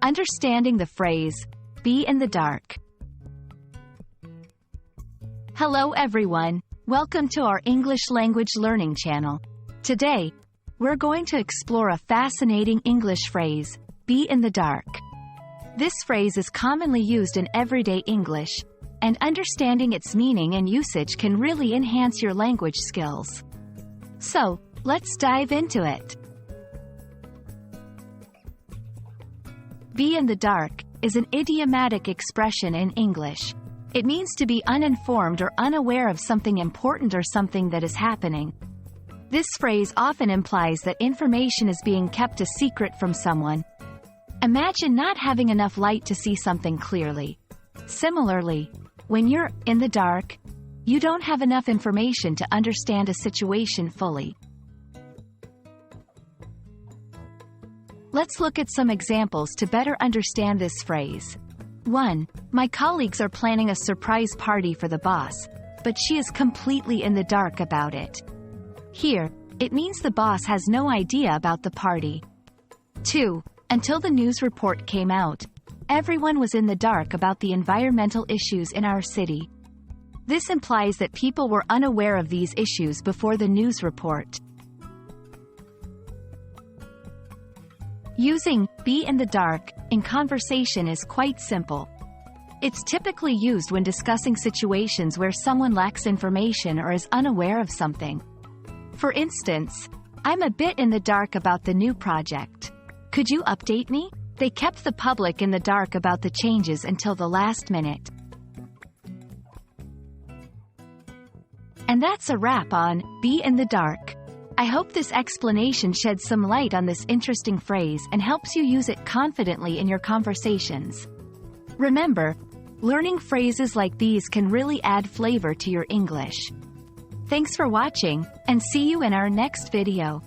Understanding the phrase, be in the dark. Hello everyone, welcome to our English language learning channel. Today, we're going to explore a fascinating English phrase, be in the dark. This phrase is commonly used in everyday English, and understanding its meaning and usage can really enhance your language skills. So, let's dive into it. Be in the dark is an idiomatic expression in English. It means to be uninformed or unaware of something important or something that is happening. This phrase often implies that information is being kept a secret from someone. Imagine not having enough light to see something clearly. Similarly, when you're in the dark, you don't have enough information to understand a situation fully. Let's look at some examples to better understand this phrase. 1. My colleagues are planning a surprise party for the boss, but she is completely in the dark about it. Here, it means the boss has no idea about the party. 2. Until the news report came out, everyone was in the dark about the environmental issues in our city. This implies that people were unaware of these issues before the news report. Using be in the dark in conversation is quite simple. It's typically used when discussing situations where someone lacks information or is unaware of something. For instance, I'm a bit in the dark about the new project. Could you update me? They kept the public in the dark about the changes until the last minute. And that's a wrap on be in the dark. I hope this explanation sheds some light on this interesting phrase and helps you use it confidently in your conversations. Remember, learning phrases like these can really add flavor to your English. Thanks for watching, and see you in our next video.